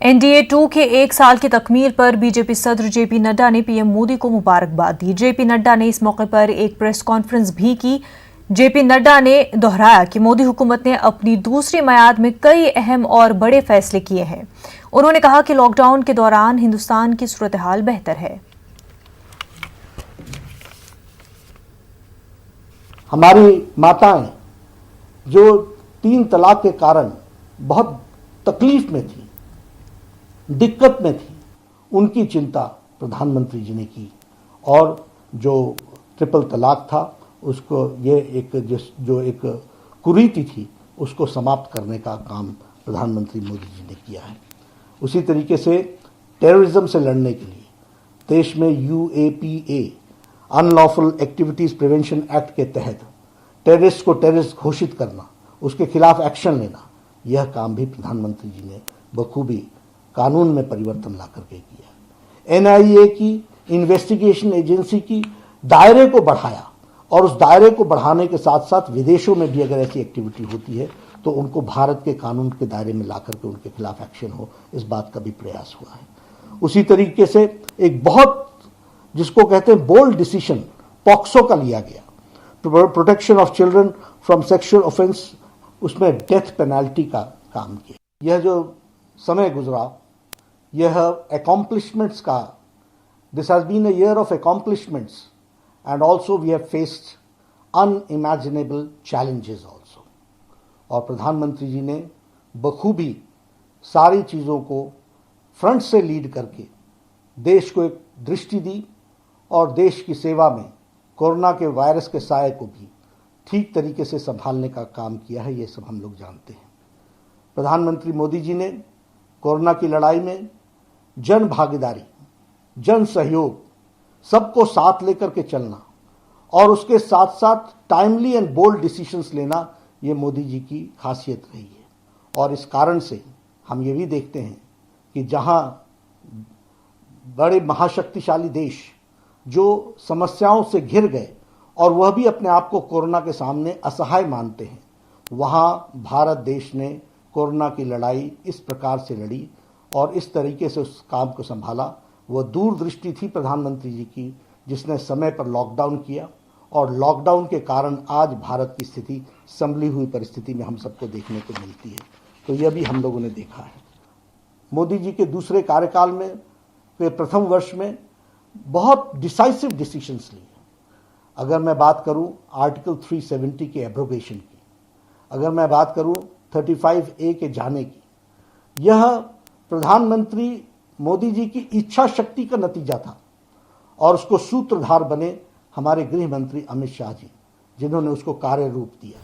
NDA 2 के एक साल की तकमील पर बीजेपी सदर जेपी नड्डा ने पीएम मोदी को मुबारकबाद दी। जेपी नड्डा ने इस मौके पर एक प्रेस कॉन्फ्रेंस भी की। जेपी नड्डा ने दोहराया कि मोदी हुकूमत ने अपनी दूसरी मियाद में कई अहम और बड़े फैसले किए हैं। उन्होंने कहा कि लॉकडाउन के दौरान हिंदुस्तान की सूरत हाल बेहतर है। हमारी माताएं जो 3 तलाक के कारण बहुत तकलीफ में थी, दिक्कत में थी, उनकी चिंता प्रधानमंत्री जी ने की और जो ट्रिपल तलाक था उसको जो एक कुरीति थी उसको समाप्त करने का काम प्रधानमंत्री मोदी जी ने किया है। उसी तरीके से टेररिज्म से लड़ने के लिए देश में UAPA unlawful activities prevention act के तहत टेररिस्ट को टेररिस्ट घोषित करना, उसके खिलाफ एक्शन लेना, यह काम भी प्रधानमंत्री जी ने बखूबी कानून में परिवर्तन ला करके किया। NIA की इन्वेस्टिगेशन एजेंसी की दायरे को बढ़ाया और उस दायरे को बढ़ाने के साथ साथ विदेशों में भी अगर ऐसी एक्टिविटी होती है तो उनको भारत के कानून के दायरे में ला करके उनके खिलाफ एक्शन हो, इस बात का भी प्रयास हुआ है। उसी तरीके से एक बहुत जिसको कहते हैं बोल्ड डिसीजन पॉक्सो का लिया गया, protection of children from sexual offence, उसमें डेथ पेनाल्टी का काम किया। यह जो समय गुजरा, यह अकॉम्प्लिशमेंट्स का, this has been a year of accomplishments and also we have faced unimaginable challenges also. और प्रधानमंत्री जी ने बखूबी सारी चीज़ों को फ्रंट से लीड करके देश को एक दृष्टि दी और देश की सेवा में कोरोना के वायरस के साये को भी ठीक तरीके से संभालने का काम किया है, ये सब हम लोग जानते हैं। प्रधानमंत्री मोदी जी ने कोरोना की लड़ाई में जन भागीदारी, जन सहयोग, सबको साथ लेकर के चलना और उसके साथ साथ टाइमली एंड बोल्ड डिसीजंस लेना, ये मोदी जी की खासियत रही है। और इस कारण से हम ये भी देखते हैं कि जहां बड़े महाशक्तिशाली देश जो समस्याओं से घिर गए और वह भी अपने आप को कोरोना के सामने असहाय मानते हैं, वहां भारत देश ने कोरोना की लड़ाई इस प्रकार से लड़ी और इस तरीके से उस काम को संभाला। वह दूरदृष्टि थी प्रधानमंत्री जी की, जिसने समय पर लॉकडाउन किया और लॉकडाउन के कारण आज भारत की स्थिति संभली हुई परिस्थिति में हम सबको देखने को मिलती है। तो यह भी हम लोगों ने देखा है। मोदी जी के दूसरे कार्यकाल में के प्रथम वर्ष में बहुत डिसाइसिव डिसीजंस लिए। अगर मैं बात करूं आर्टिकल 370 के एब्रोगेशन की, अगर मैं बात करूं 35A के जाने की, यह प्रधानमंत्री मोदी जी की इच्छा शक्ति का नतीजा था और उसको सूत्रधार बने हमारे गृह मंत्री अमित शाह जी, जिन्होंने उसको कार्य रूप दिया।